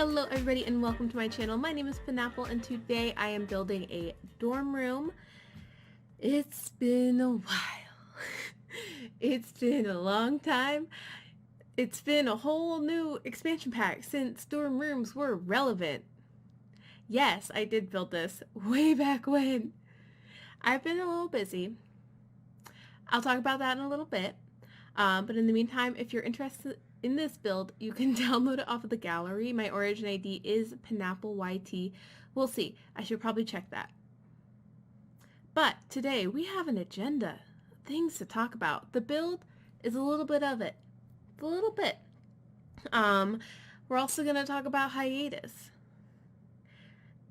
Hello everybody and welcome to my channel. My name is Penapple and today I am building a dorm room. It's been a while. It's been a long time. It's been a whole new expansion pack since dorm rooms were relevant. Yes, I did build this way back when. I've been a little busy. I'll talk about that in a little bit. But in the meantime, if you're interested in this build, you can download it off of the gallery. My origin ID is penappleYT. We'll see. I should probably check that. But today we have an agenda. Things to talk about. The build is a little bit of it. It's a little bit. We're also going to talk about hiatus.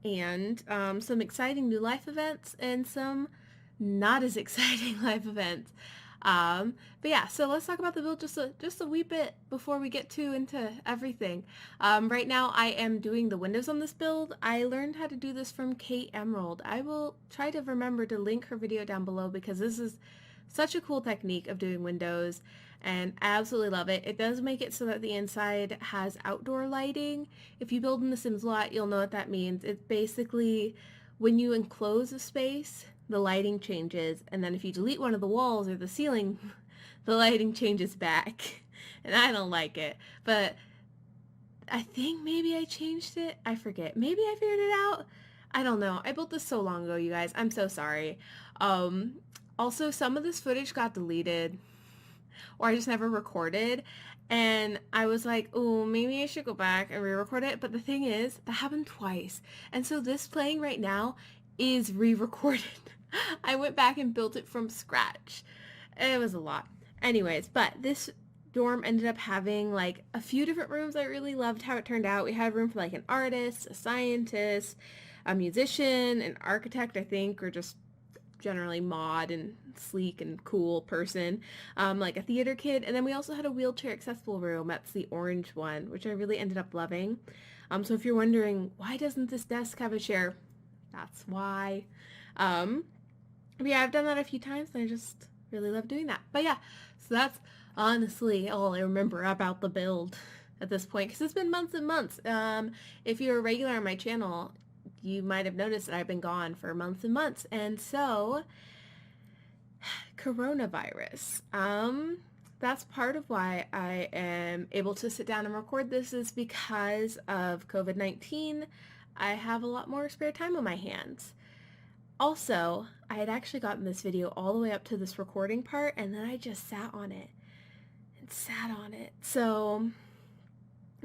And some exciting new life events and some not as exciting life events. But yeah, so let's talk about the build just a wee bit before we get into everything. Right now I am doing the windows on this build. I learned how to do this from Kate Emerald. I will try to remember to link her video down below because this is such a cool technique of doing windows and I absolutely love it. It does make it so that the inside has outdoor lighting. If you build in the Sims a lot, you'll know what that means. It's basically when you enclose a space, the lighting changes, and then if you delete one of the walls or the ceiling, the lighting changes back. And I don't like it, but I think maybe I changed it. I forget. Maybe I figured it out. I don't know. I built this so long ago, you guys. I'm so sorry. Also, some of this footage got deleted, or I just never recorded, and I was like, oh, maybe I should go back and re-record it, but the thing is, that happened twice, and so this playing right now is re-recorded. I went back and built it from scratch. It was a lot. Anyways, but this dorm ended up having like a few different rooms. I really loved how it turned out. We had room for like an artist, a scientist, a musician, an architect, I think, or just generally mod and sleek and cool person, like a theater kid. And then we also had a wheelchair accessible room. That's the orange one, which I really ended up loving. So if you're wondering, why doesn't this desk have a chair? That's why. But yeah, I've done that a few times and I just really love doing that. But yeah, so that's honestly all I remember about the build at this point because it's been months and months. If you're a regular on my channel, you might have noticed that I've been gone for months and months. And so, coronavirus. That's part of why I am able to sit down and record this is because of COVID-19. I have a lot more spare time on my hands. Also, I had actually gotten this video all the way up to this recording part and then I just sat on it and sat on it. So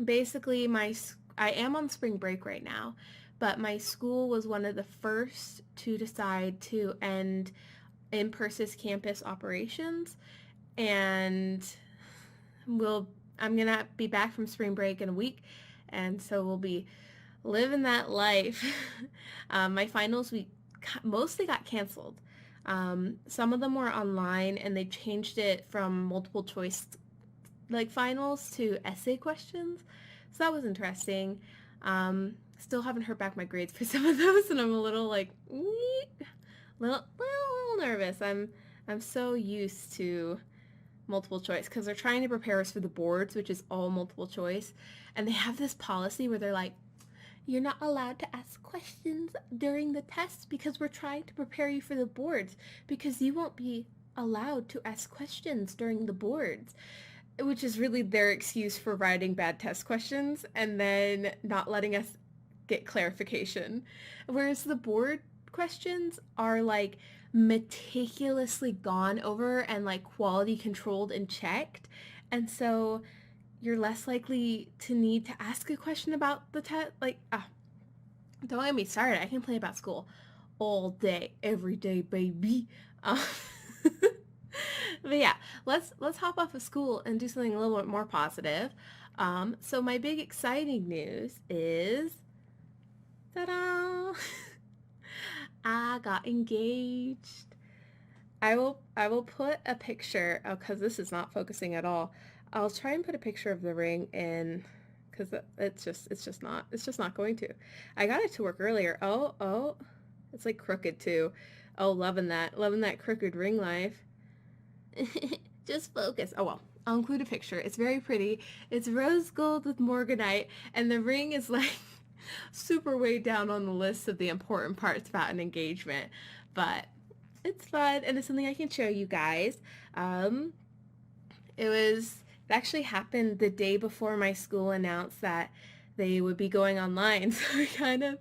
basically I am on spring break right now, but my school was one of the first to decide to end in-person campus operations, and I'm gonna be back from spring break in a week, and so we'll be living that life. My finals week mostly got canceled. Some of them were online and they changed it from multiple choice like finals to essay questions. So that was interesting. Still haven't heard back my grades for some of those and I'm a little like little nervous. I'm so used to multiple choice because they're trying to prepare us for the boards, which is all multiple choice. And they have this policy where they're like, you're not allowed to ask questions during the tests because we're trying to prepare you for the boards because you won't be allowed to ask questions during the boards, which is really their excuse for writing bad test questions and then not letting us get clarification. Whereas the board questions are like meticulously gone over and like quality controlled and checked. And so you're less likely to need to ask a question about the test. Like, don't get me started. I can play about school all day, every day, baby. But yeah, let's hop off of school and do something a little bit more positive. So my big exciting news is, ta-da! I got engaged. I will put a picture, because this is not focusing at all. I'll try and put a picture of the ring in because it's just not going to. I got it to work earlier. Oh, it's like crooked too. Oh, loving that crooked ring life. Just focus. Oh well, I'll include a picture. It's very pretty. It's rose gold with morganite, and the ring is like super way down on the list of the important parts about an engagement. But it's fun, and it's something I can show you guys. It actually happened the day before my school announced that they would be going online. So I kind of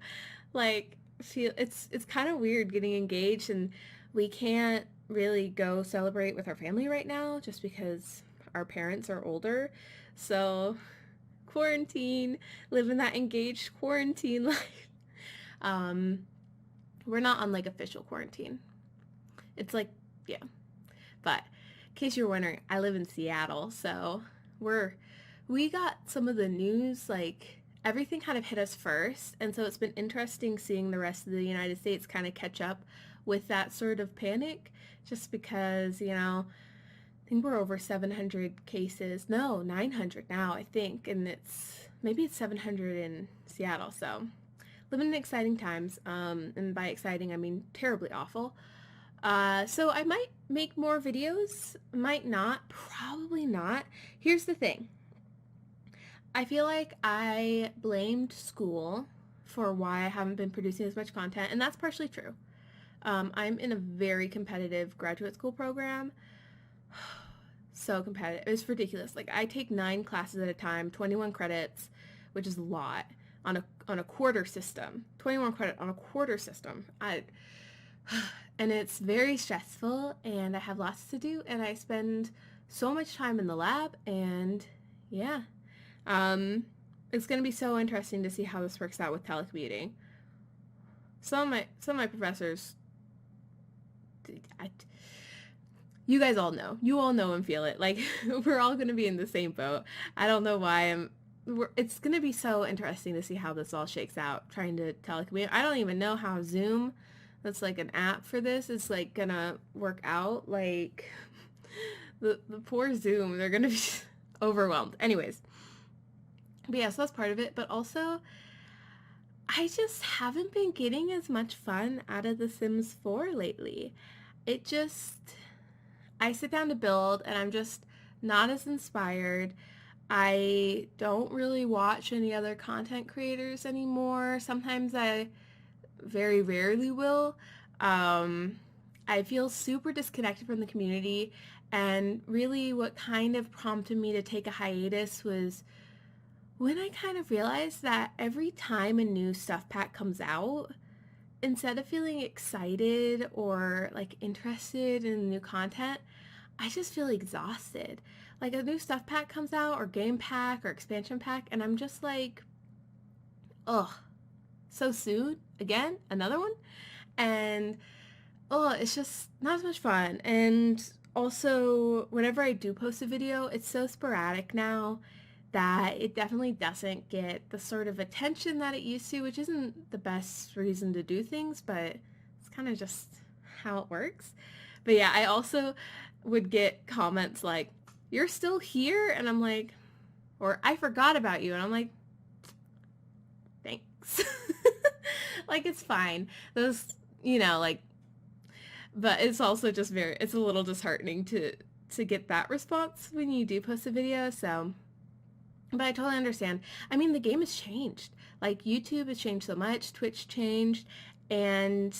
like feel it's kind of weird getting engaged, and we can't really go celebrate with our family right now just because our parents are older. So quarantine, living that engaged quarantine life. Um, we're not on like official quarantine. It's like, yeah. But in case you're wondering, I live in Seattle, so we got some of the news, like everything kind of hit us first, and so it's been interesting seeing the rest of the United States kind of catch up with that sort of panic, just because, I think we're over 700 cases. No, 900 now, I think, and maybe it's 700 in Seattle, so living in exciting times, and by exciting, I mean terribly awful. So I might make more videos, might not, probably not. Here's the thing. I feel like I blamed school for why I haven't been producing as much content, and that's partially true. I'm in a very competitive graduate school program. So competitive. It's ridiculous. Like, I take 9 classes at a time, 21 credits, which is a lot, on a quarter system. 21 credit on a quarter system. And it's very stressful, and I have lots to do, and I spend so much time in the lab, and yeah. It's going to be so interesting to see how this works out with telecommuting. Some of my professors, you guys all know. You all know and feel it. Like, we're all going to be in the same boat. I don't know why it's going to be so interesting to see how this all shakes out, trying to telecommute. I don't even know how Zoom, that's like an app for this, is like going to work out. Like, the poor Zoom, they're going to be overwhelmed. Anyways. But yeah, so that's part of it. But also, I just haven't been getting as much fun out of The Sims 4 lately. I sit down to build, and I'm just not as inspired. I don't really watch any other content creators anymore. Sometimes I very rarely will. I feel super disconnected from the community, and really what kind of prompted me to take a hiatus was when I kind of realized that every time a new stuff pack comes out, instead of feeling excited or like interested in new content, I just feel exhausted. Like, a new stuff pack comes out, or game pack or expansion pack, and I'm just like, ugh, so soon? Again? Another one? And it's just not as much fun. And also, whenever I do post a video, it's so sporadic now that it definitely doesn't get the sort of attention that it used to, which isn't the best reason to do things, but it's kind of just how it works. But yeah, I also would get comments like, "You're still here?" And I'm like, or "I forgot about you." And I'm like, thanks. Like, it's fine. Those, like, but it's also just it's a little disheartening to get that response when you do post a video, so. But I totally understand. I mean, the game has changed. Like, YouTube has changed so much, Twitch changed, and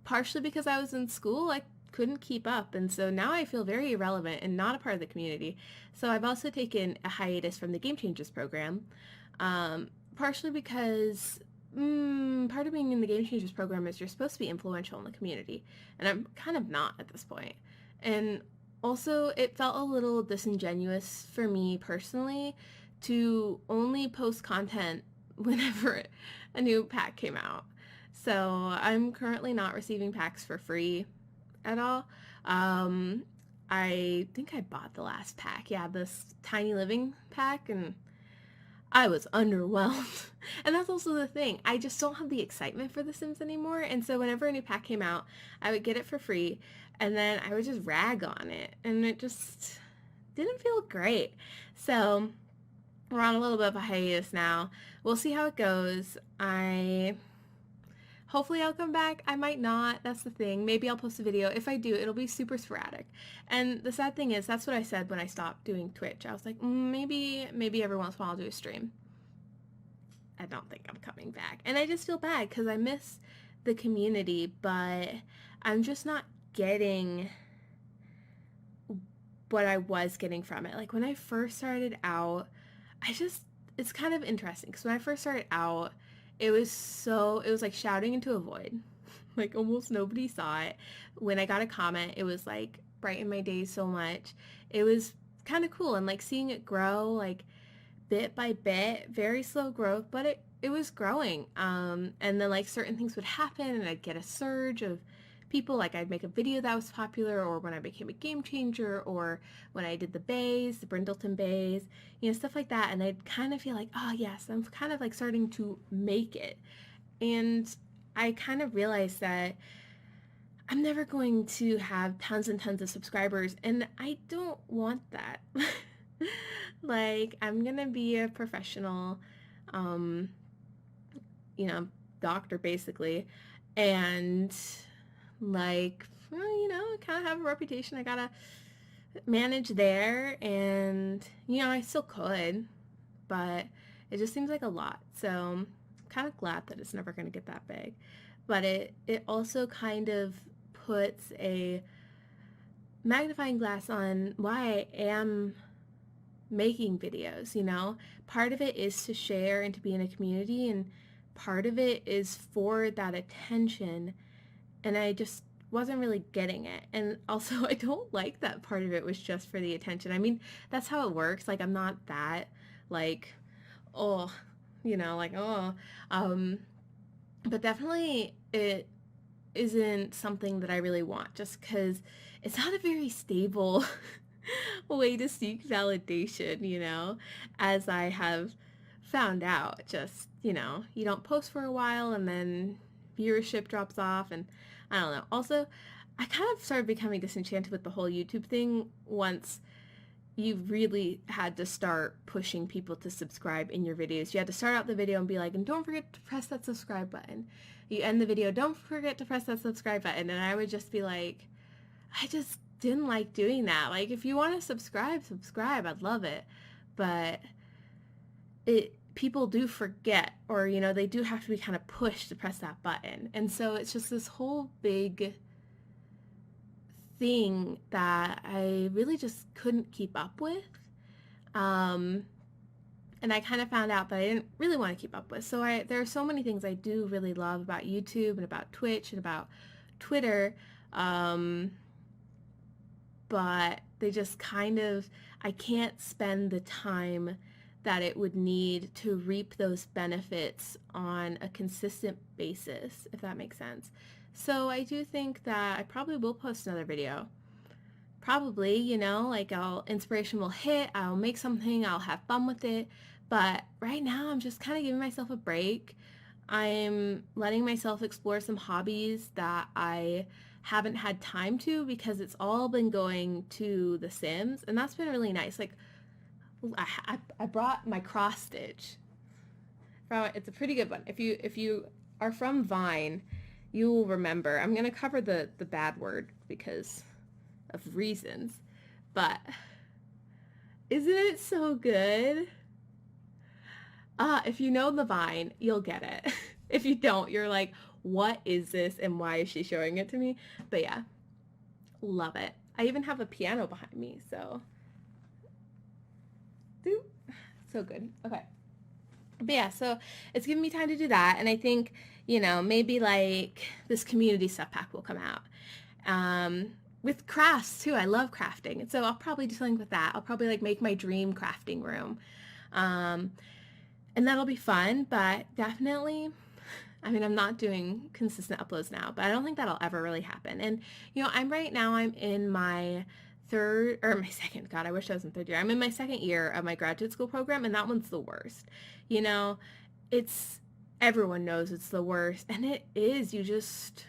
partially because I was in school, I couldn't keep up, and so now I feel very irrelevant and not a part of the community. So I've also taken a hiatus from the Game Changers program, partially because part of being in the Game Changers program is you're supposed to be influential in the community, and I'm kind of not at this point. And also, it felt a little disingenuous for me personally to only post content whenever a new pack came out. So I'm currently not receiving packs for free at all. I think I bought the last pack. Yeah, this Tiny Living pack, and I was underwhelmed. And that's also the thing. I just don't have the excitement for The Sims anymore. And so whenever a new pack came out, I would get it for free, and then I would just rag on it. And it just didn't feel great. So we're on a little bit of a hiatus now. We'll see how it goes. I Hopefully I'll come back. I might not. That's the thing. Maybe I'll post a video. If I do, it'll be super sporadic. And the sad thing is, that's what I said when I stopped doing Twitch. I was like, maybe every once in a while I'll do a stream. I don't think I'm coming back. And I just feel bad because I miss the community, but I'm just not getting what I was getting from it. Like when I first started out, it's kind of interesting because when I first started out, it was like shouting into a void. Like almost nobody saw it. When I got a comment, it was like brightened my days so much. It was kind of cool, and like seeing it grow like bit by bit, very slow growth, but it was growing. And then like certain things would happen and I'd get a surge of people, like I'd make a video that was popular, or when I became a game changer, or when I did the bays, the Brindleton bays, stuff like that. And I'd kind of feel like, oh yes, I'm kind of like starting to make it. And I kind of realized that I'm never going to have tons and tons of subscribers, and I don't want that. Like, I'm gonna be a professional, doctor basically, and like, I kind of have a reputation I gotta manage there, and, I still could, but it just seems like a lot, so I'm kind of glad that it's never gonna get that big. But it also kind of puts a magnifying glass on why I am making videos, Part of it is to share and to be in a community, and part of it is for that attention, and I just wasn't really getting it. And also, I don't like that part of it was just for the attention. I mean, that's how it works. Like, I'm not that, like, oh, but definitely it isn't something that I really want, just because it's not a very stable way to seek validation, as I have found out. Just, you don't post for a while and then viewership drops off, and I don't know. Also, I kind of started becoming disenchanted with the whole YouTube thing once you really had to start pushing people to subscribe in your videos. You had to start out the video and be like, and don't forget to press that subscribe button. You end the video, don't forget to press that subscribe button. And I would just be like, I just didn't like doing that. Like, if you want to subscribe, I'd love it. But people do forget, or, they do have to be kind of pushed to press that button. And so it's just this whole big thing that I really just couldn't keep up with. And I kind of found out that I didn't really want to keep up with. So there are so many things I do really love about YouTube and about Twitch and about Twitter. But they just kind of, I can't spend the time that it would need to reap those benefits on a consistent basis, if that makes sense. So I do think that I probably will post another video. Probably, like inspiration will hit, I'll make something, I'll have fun with it. But right now I'm just kind of giving myself a break. I'm letting myself explore some hobbies that I haven't had time to, because it's all been going to The Sims, and that's been really nice. Like, I brought my cross stitch. It's a pretty good one. If you are from Vine, you will remember. I'm gonna cover the bad word because of reasons, but isn't it so good? If you know the Vine, you'll get it. If you don't, you're like, what is this and why is she showing it to me? But yeah, love it. I even have a piano behind me, so so good. Okay. But yeah, so it's giving me time to do that, and I think, maybe like this community stuff pack will come out. With crafts too, I love crafting, and so I'll probably do something with that. I'll probably like make my dream crafting room. And that'll be fun, but definitely, I mean, I'm not doing consistent uploads now, but I don't think that'll ever really happen. And, I'm in my second, God, I wish I was in third year. I'm in my second year of my graduate school program, and that one's the worst. Everyone knows it's the worst, and it is. It's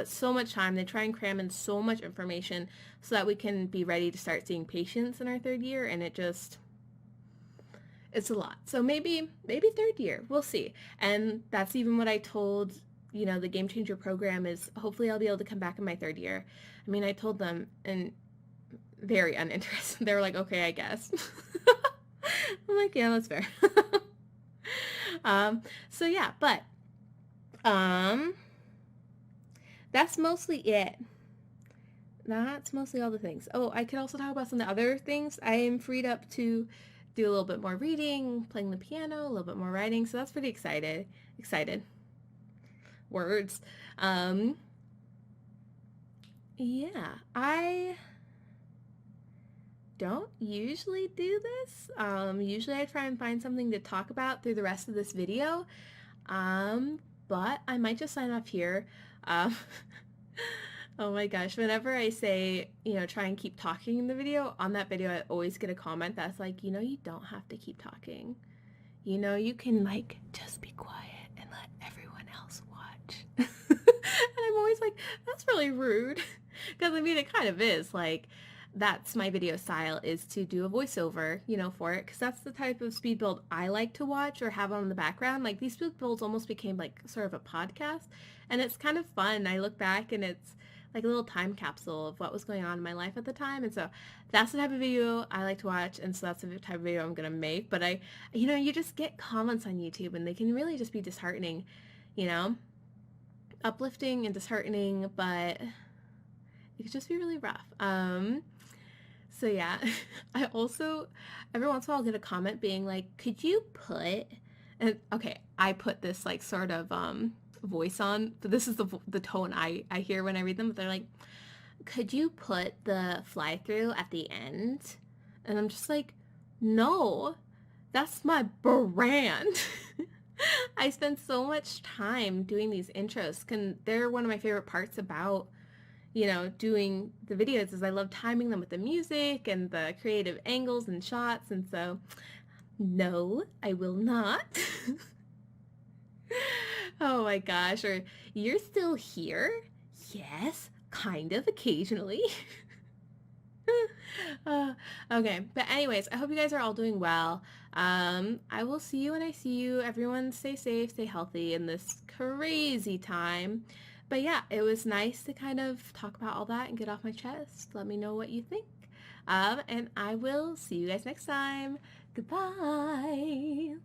so much time. They try and cram in so much information so that we can be ready to start seeing patients in our third year, and it's a lot. So maybe third year, we'll see. And that's even what I told the Game Changer program is hopefully I'll be able to come back in my 3rd year. I mean, I told them, and very uninterested. They were like, okay, I guess. I'm like, yeah, that's fair. So yeah, but that's mostly it. That's mostly all the things. Oh, I could also talk about some of the other things. I am freed up to do a little bit more reading, playing the piano, a little bit more writing, so that's pretty excited. Words. Yeah, I don't usually do this. Usually I try and find something to talk about through the rest of this video. But I might just sign off here. Um, oh my gosh, whenever I say, try and keep talking in the video, on that video I always get a comment that's like, you don't have to keep talking. You can like just be quiet and let everyone else watch. And I'm always like, that's really rude. Because I mean, it kind of is like, that's my video style, is to do a voiceover, for it, because that's the type of speed build I like to watch or have on in the background. Like, these speed builds almost became like sort of a podcast, and it's kind of fun. I look back and it's like a little time capsule of what was going on in my life at the time, and so that's the type of video I like to watch, and so that's the type of video I'm gonna make. But you just get comments on YouTube, and they can really just be disheartening, uplifting and disheartening, but it could just be really rough. So yeah, I also, every once in a while, get a comment being like, could you put, and okay, I put this like sort of voice on, but this is the tone I hear when I read them, but they're like, could you put the fly through at the end? And I'm just like, no, that's my brand. I spend so much time doing these intros, they're one of my favorite parts about doing the videos, is I love timing them with the music and the creative angles and shots, and so no, I will not. Oh my gosh, or you're still here? Yes, kind of, occasionally. Okay, but anyways, I hope you guys are all doing well. I will see you when I see you. Everyone stay safe, stay healthy in this crazy time. But yeah, it was nice to kind of talk about all that and get off my chest. Let me know what you think. And I will see you guys next time. Goodbye.